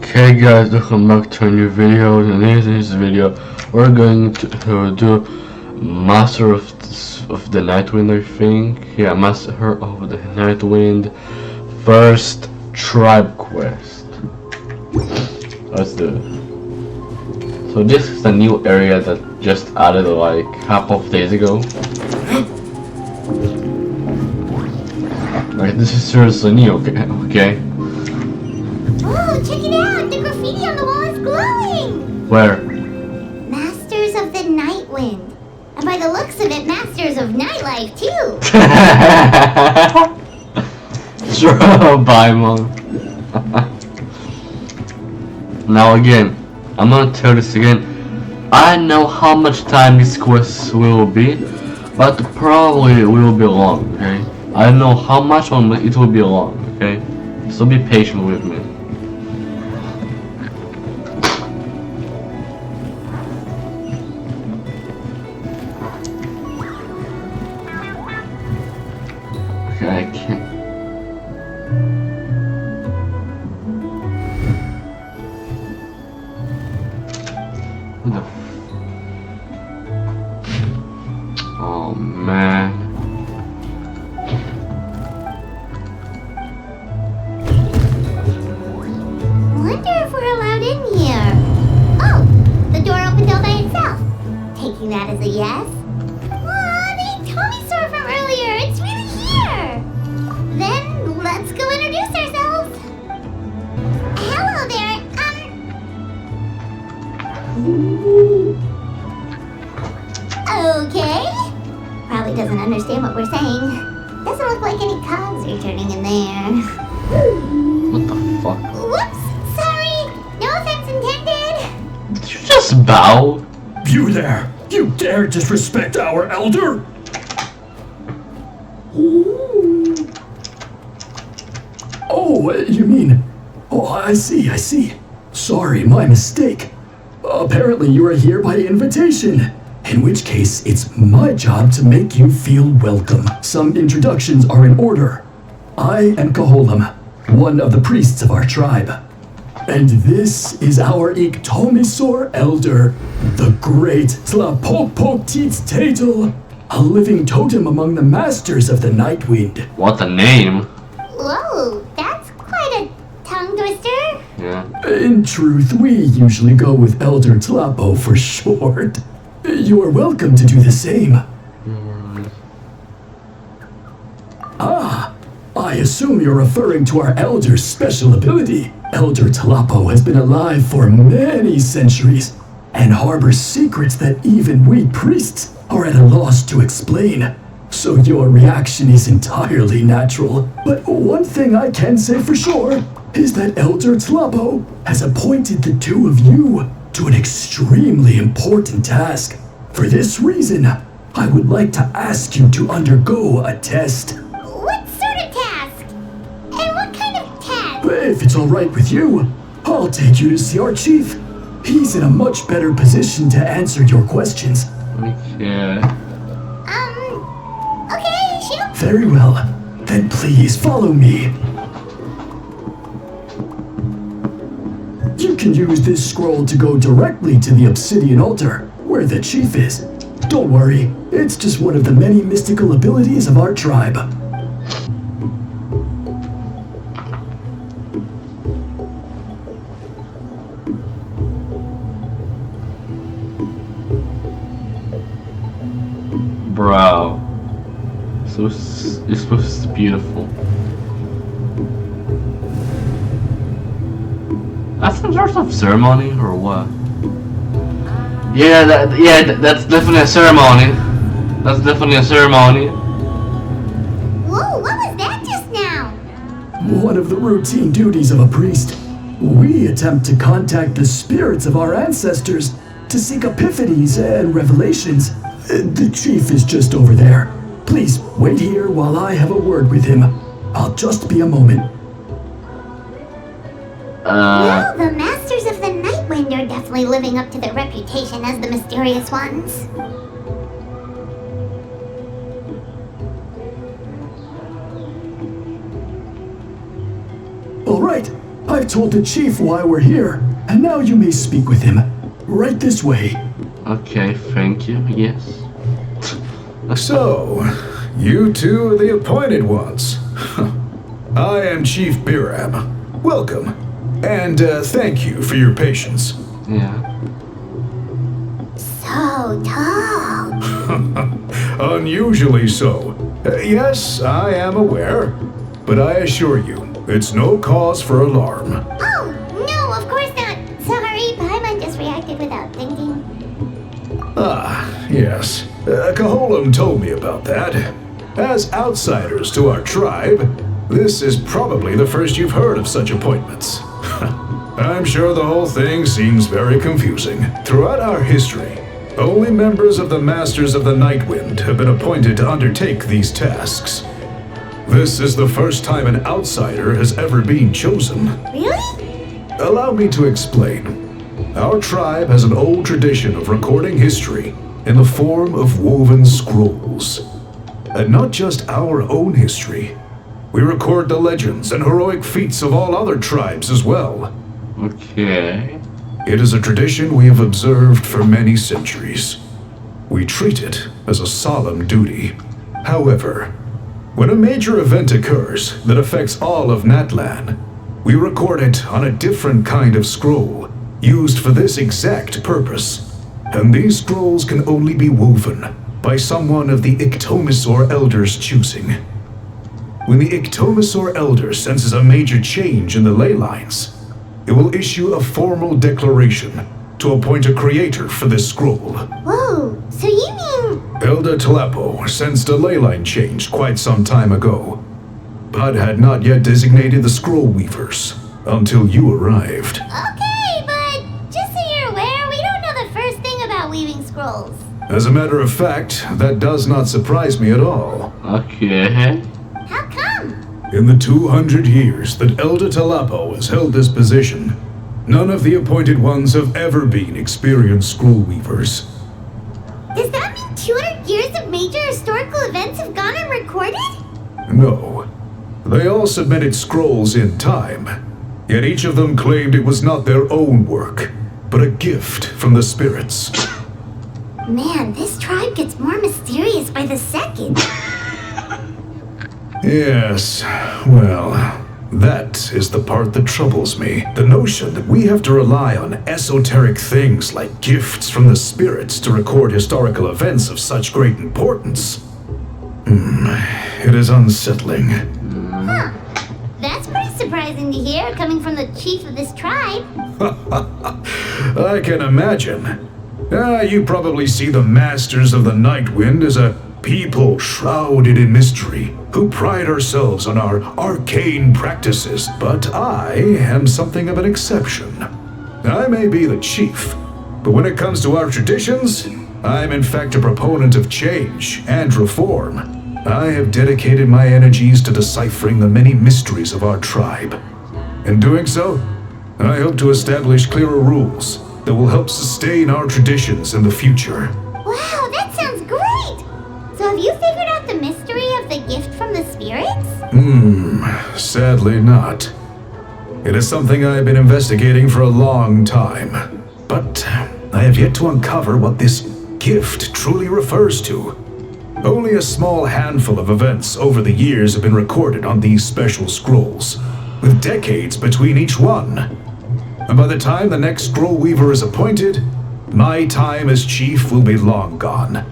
Hey guys, welcome back to a new video. In this video, we're going to do Master of the Nightwind, I think. Yeah, Master of the Nightwind first tribe quest. Let's do it. So this is the new area that just added like a couple of days ago. Like this is seriously new, okay? Oh, check it out! The graffiti on the wall is glowing! Where? Masters of the Nightwind. And by the looks of it, Masters of Nightlife, too! Sure, bye, Mom. Now again, I'm gonna tell this again. I know how much time this quest will be, but probably it will be long, okay? I know how much it will be long, okay? So be patient with me. Okay, I can't. What the Oh man. Wonder if we're allowed in here. Oh, the door opened all by itself. Taking that as a yes. Aw, the Tommy store from earlier. It's really here. Then let's go introduce ourselves. Hello there. Okay. Probably doesn't understand what we're saying. Doesn't look like any cogs are turning in there. What the fuck? Whoops! Sorry! No offense intended! Did you just bow? You there! You dare disrespect our elder? Oh, you mean... Oh, I see. Sorry, my mistake. Apparently you are here by invitation. In which case, it's my job to make you feel welcome. Some introductions are in order. I am Kaholam, one of the priests of our tribe. And this is our Iktomisor elder, the great Tlapokpokteetztatel, a living totem among the masters of the Nightwind. What a name. Whoa, that's quite a tongue twister. Yeah. In truth, we usually go with Elder Tlapo for short. You are welcome to do the same. Ah, I assume you're referring to our elder's special ability. Elder Tlapo has been alive for many centuries and harbors secrets that even we priests are at a loss to explain. So your reaction is entirely natural. But one thing I can say for sure is that Elder Tlapo has appointed the two of you to an extremely important task. For this reason, I would like to ask you to undergo a test. What sort of task? And what kind of task? If it's alright with you, I'll take you to see our chief. He's in a much better position to answer your questions. Okay. Okay, shoot. Very well. Then please follow me. You can use this scroll to go directly to the obsidian altar, where the chief is. Don't worry, it's just one of the many mystical abilities of our tribe. Bro. So it's supposed to be beautiful. That's some sort of ceremony or what? Yeah, that's definitely a ceremony. That's definitely a ceremony. Whoa, what was that just now? One of the routine duties of a priest. We attempt to contact the spirits of our ancestors to seek epiphanies and revelations. The chief is just over there. Please wait here while I have a word with him. I'll just be a moment. Well, the Masters of the Nightwind are definitely living up to their reputation as the mysterious ones. All right, I've told the chief why we're here, and now you may speak with him. Right this way. Okay, thank you. Yes. So, you two are the appointed ones. I am Chief Biram. Welcome. And thank you for your patience. Yeah. So tall. Unusually so. Yes, I am aware. But I assure you, it's no cause for alarm. Oh, no, of course not. Sorry, Paimon just reacted without thinking. Ah, yes. Kaholam told me about that. As outsiders to our tribe, this is probably the first you've heard of such appointments. I'm sure the whole thing seems very confusing. Throughout our history, only members of the Masters of the Nightwind have been appointed to undertake these tasks. This is the first time an outsider has ever been chosen. Really? Allow me to explain. Our tribe has an old tradition of recording history in the form of woven scrolls. And not just our own history. We record the legends and heroic feats of all other tribes as well. Okay. It is a tradition we have observed for many centuries. We treat it as a solemn duty. However, when a major event occurs that affects all of Natlan, we record it on a different kind of scroll, used for this exact purpose. And these scrolls can only be woven by someone of the Iktomisor Elder's choosing. When the Iktomisor Elder senses a major change in the ley lines, it will issue a formal declaration to appoint a creator for this scroll. Whoa, so you mean... Elder Tlapo sensed a ley line change quite some time ago, but had not yet designated the scroll weavers until you arrived. Okay, but just so you're aware, we don't know the first thing about weaving scrolls. As a matter of fact, that does not surprise me at all. Okay. How come? In the 200 years that Elder Tlapo has held this position, none of the appointed ones have ever been experienced scroll weavers. Does that mean 200 years of major historical events have gone unrecorded? No. They all submitted scrolls in time, yet each of them claimed it was not their own work, but a gift from the spirits. Man, this tribe gets more mysterious by the second. Yes, well, that is the part that troubles me. The notion that we have to rely on esoteric things like gifts from the spirits to record historical events of such great importance. It is unsettling. Huh. That's pretty surprising to hear, coming from the chief of this tribe. I can imagine. You probably see the Masters of the Nightwind as a people shrouded in mystery, who pride ourselves on our arcane practices, but I am something of an exception. I may be the chief, but when it comes to our traditions, I'm in fact a proponent of change and reform. I have dedicated my energies to deciphering the many mysteries of our tribe. In doing so, I hope to establish clearer rules that will help sustain our traditions in the future. Wow, that sounds great! So have you figured out the mystery of the gift from the spirits? Sadly not. It is something I have been investigating for a long time, but I have yet to uncover what this gift truly refers to. Only a small handful of events over the years have been recorded on these special scrolls, with decades between each one. And by the time the next scroll weaver is appointed, my time as chief will be long gone.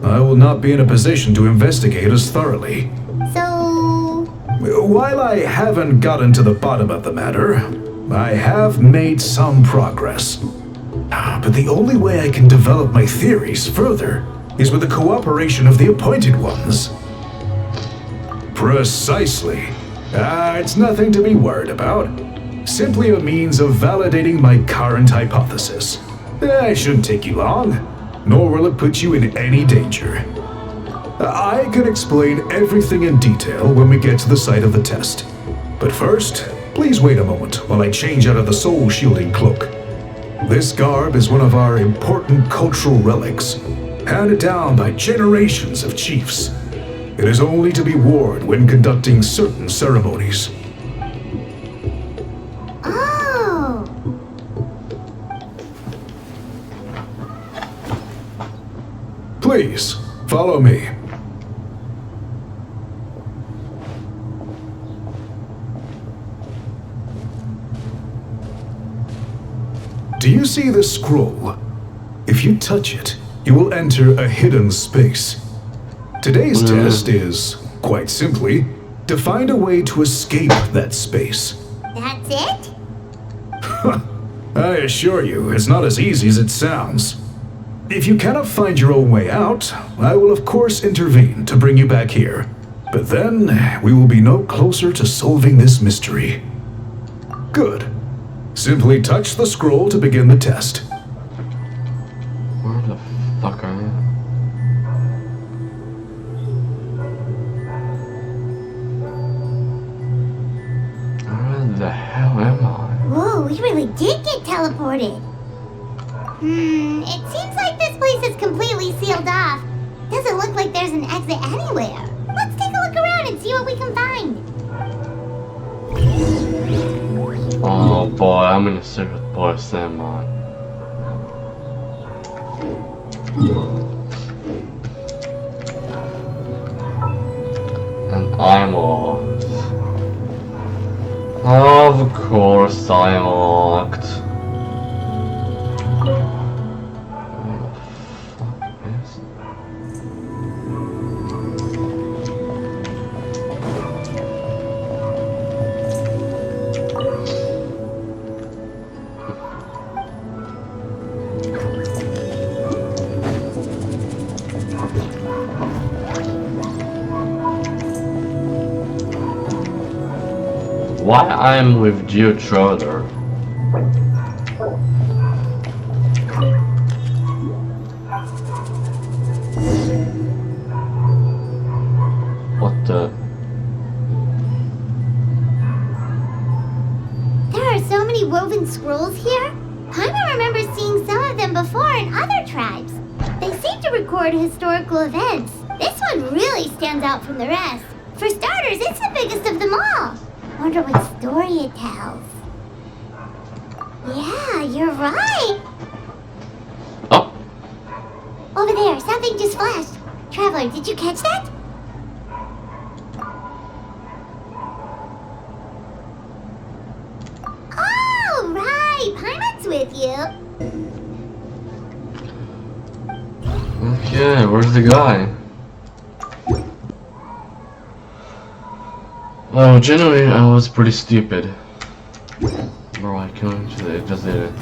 I will not be in a position to investigate as thoroughly. So... While I haven't gotten to the bottom of the matter, I have made some progress. But the only way I can develop my theories further is with the cooperation of the appointed ones. Precisely. It's nothing to be worried about. Simply a means of validating my current hypothesis. It shouldn't take you long, nor will it put you in any danger. I can explain everything in detail when we get to the site of the test. But first, please wait a moment while I change out of the soul shielding cloak. This garb is one of our important cultural relics, handed down by generations of chiefs. It is only to be worn when conducting certain ceremonies. Please, follow me. Do you see this scroll? If you touch it, you will enter a hidden space. Today's test is, quite simply, to find a way to escape that space. That's it? I assure you, it's not as easy as it sounds. If you cannot find your own way out, I will of course intervene to bring you back here. But then, we will be no closer to solving this mystery. Good. Simply touch the scroll to begin the test. Where the fuck are you? Where the hell am I? Whoa, we really did get teleported. It seems like this place is completely sealed off. Doesn't look like there's an exit anywhere. Let's take a look around and see what we can find. Oh boy, I'm in a secret place, am I? And I'm locked. Of course I'm locked. Why I'm with Geotroder? What the? There are so many woven scrolls here. Paimon remembers seeing some of them before in other tribes. They seem to record historical events. This one really stands out from the rest. For starters, it's the biggest of them all. Wonder what story it tells. Yeah, you're right. Oh, Over there, something just flashed. Traveler, did you catch that? Oh, right. Paimon's with you. okay, where's the guy? Oh, generally I was pretty stupid. Bro, I can't just did it.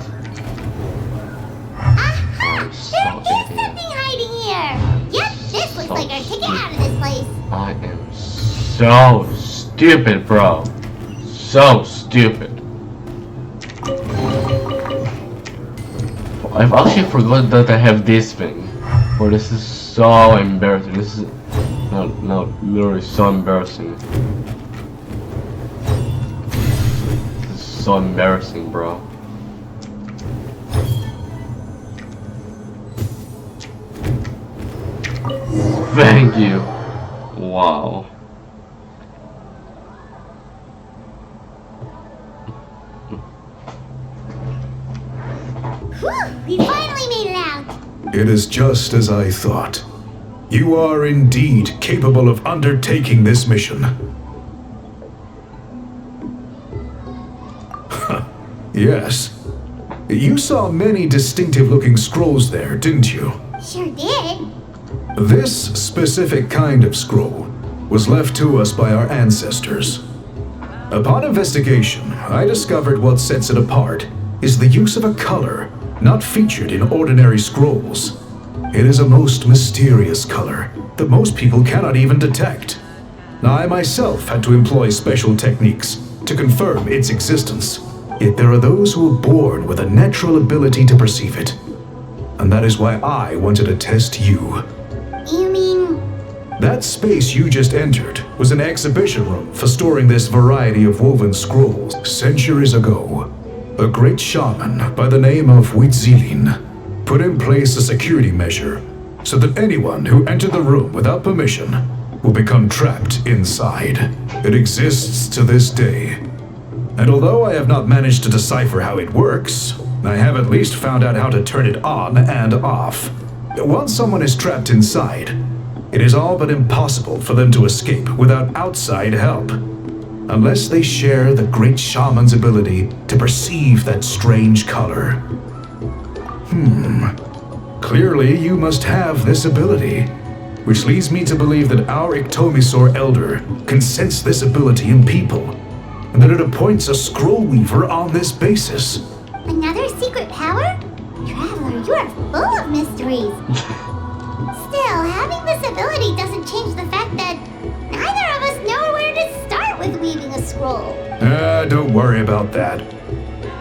Aha! I'm There so is idiot. something hiding here. Yep, this looks like our ticket out of this place. I am so stupid, bro. So stupid. I've actually forgot that I have this thing. Bro, this is so embarrassing. This is no, literally so embarrassing. This is so embarrassing, bro. Thank you. Wow. Whew, we finally made it out. It is just as I thought. You are indeed capable of undertaking this mission. Yes. You saw many distinctive-looking scrolls there, didn't you? Sure did. This specific kind of scroll was left to us by our ancestors. Upon investigation, I discovered what sets it apart is the use of a color not featured in ordinary scrolls. It is a most mysterious color that most people cannot even detect. I myself had to employ special techniques to confirm its existence, yet there are those who are born with a natural ability to perceive it. And that is why I wanted to test you. You mean... That space you just entered was an exhibition room for storing this variety of woven scrolls. Centuries ago, a great shaman by the name of Huitzilin put in place a security measure so that anyone who entered the room without permission will become trapped inside. It exists to this day. And although I have not managed to decipher how it works, I have at least found out how to turn it on and off. Once someone is trapped inside, it is all but impossible for them to escape without outside help. Unless they share the great shaman's ability to perceive that strange color. Clearly, you must have this ability, which leads me to believe that our Ictomisaur Elder can sense this ability in people, and that it appoints a scroll weaver on this basis. Another secret power? Traveler, you are full of mysteries. Still, having this ability doesn't change the fact that neither of us know where to start with weaving a scroll. Don't worry about that.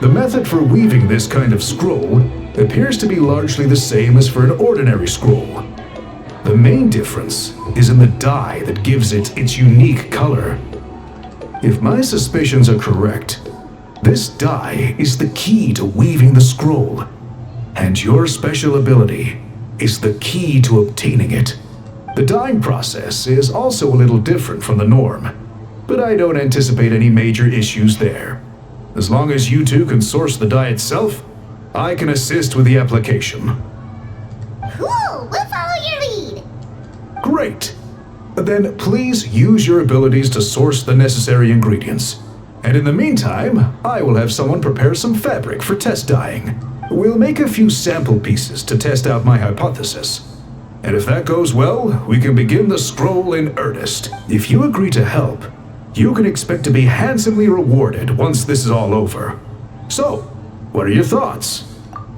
The method for weaving this kind of scroll appears to be largely the same as for an ordinary scroll. The main difference is in the dye that gives it its unique color. If my suspicions are correct, this dye is the key to weaving the scroll, and your special ability is the key to obtaining it. The dyeing process is also a little different from the norm, but I don't anticipate any major issues there. As long as you two can source the dye itself, I can assist with the application. Cool, we'll follow your lead. Great! Then please use your abilities to source the necessary ingredients. And in the meantime, I will have someone prepare some fabric for test dyeing. We'll make a few sample pieces to test out my hypothesis. And if that goes well, we can begin the scroll in earnest. If you agree to help, you can expect to be handsomely rewarded once this is all over. So, what are your thoughts?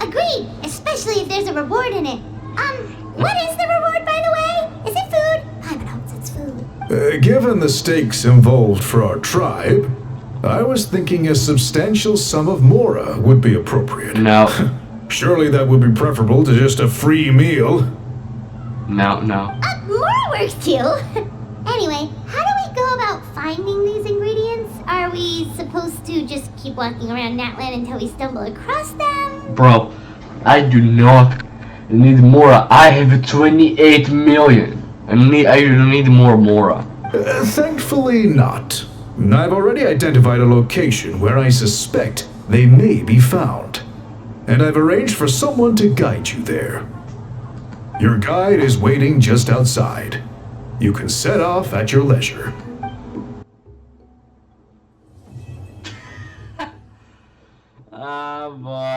Agreed, especially if there's a reward in it. What is the reward, by the way? Is it food? Paimon hopes it's food. Given the stakes involved for our tribe, I was thinking a substantial sum of mora would be appropriate. No. Surely that would be preferable to just a free meal. No. More works too. Anyway, how do we go about finding these ingredients? Are we supposed to just keep walking around Natland until we stumble across them? Bro, I do not need Mora. I have 28 million. I don't need more Mora. Thankfully not. I've already identified a location where I suspect they may be found. And I've arranged for someone to guide you there. Your guide is waiting just outside. You can set off at your leisure.